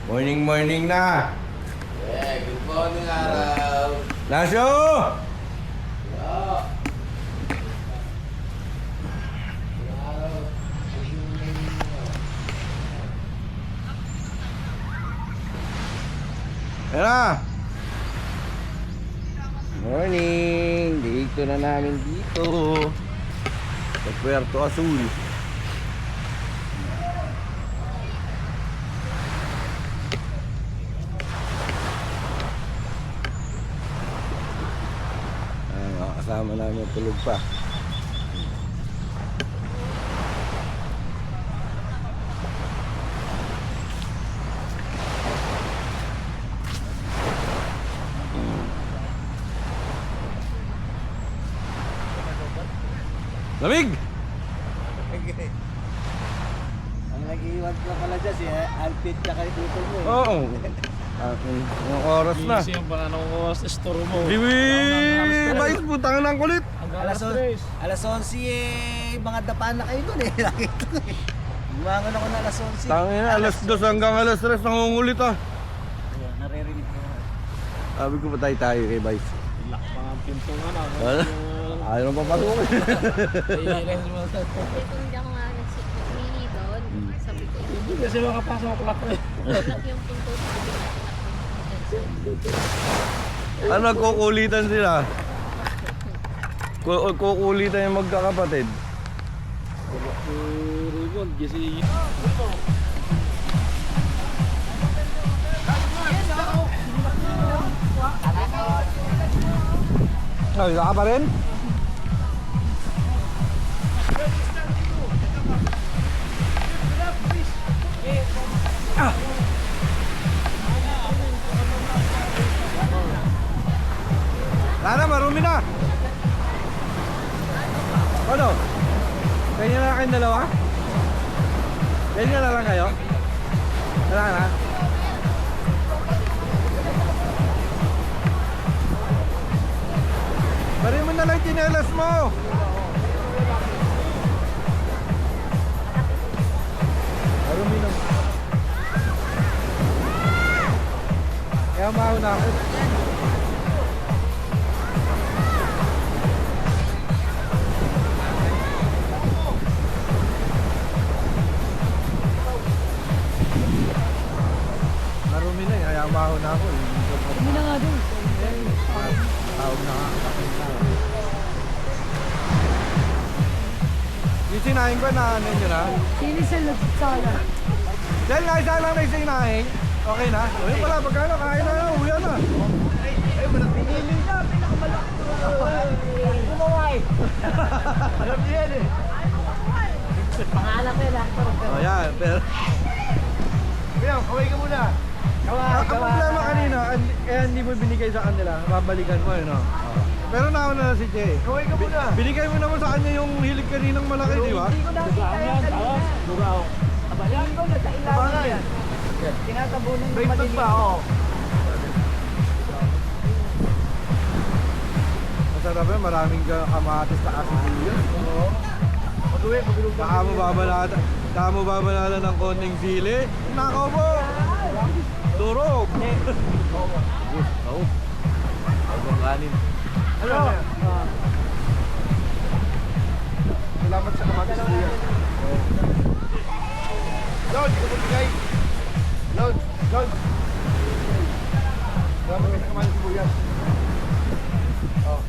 Morning, morning na. Yeah, good morning, araw. Lasyo! Yeah. Araw. Ayan na. Morning. Dito na namin dito. Sa Puerto Azul. Kasama namin tulog pa. Lamig! Ang nag-iwan ka pala dyan, si Alpid tsaka yung utol mo eh. Oo. Yung oras na. Busy yung baka nakukuha sa store mo. Diwi! Bayos putang ng kulit. Alas 11 eh, mga dapaan na kayo dun eh. Nakita ko eh. Bumangon ako na alas 11. Tangin na, alas 2 hanggang alas 3 nangungulit ah. Ayun, naririnig ko. Sabi ko patay tayo kay Vice. Lock pa nga ang pinto nga na. Wala. Ayaw na papasok. Sabi ko hindi ako nga nagsihingi doon. Sabi ko, Hindi kasi makapasok ang clock eh. lock yung punto. Ano, nagkukulitan sila? Kukulitan yung magkakapatid. Rigon, kasi Ay, ka pa rin? Lana, marumi na. Ano? Ganyan na kayong dalawa? Ganyan na lang kayo? Wala na? Bari mo na lang tinelas mo. Marumi na. Kaya mauna ako. Marumi na, kaya mauna ako. Marumi na nga doon. Tawag na nga. Yung sinahin ko na ano nyo na? Sinisalot sana. Dahil naisa lang na yung sinahin. Okay na? Ayun pala, pagkano? Kain na na, uwi na. Ayun, pinili na, pinakamalaki. Bumaway. Alam niyo yan eh. Pangalan ko yun ah. Oh, yan, pero... Kuya, kaway ka muna. Ang problema kanina, kaya hindi mo binigay sa kanila, babalikan mo no? Pero nauna na si Jay. Kaway ka muna. Binigay mo naman sa kanya yung hilig kaninang malaki, di ba? Hindi ko nakita yan kanina. Buraw. Tingin ko na sa ilalim yan. Tinatabunan ng Break maliit. pa, oo. Masarap yan, maraming kamatis na asipilyo. Mag-uwi, mag-ulog ka. Baka mo babalatan ng konting sili. Nakaw mo! Turog! Oo. Abang kanin. Ano? Salamat sa kamatis kuya. Lord, hindi ko magbigay. Lord. Salamat sa kamatis kuya. Oh.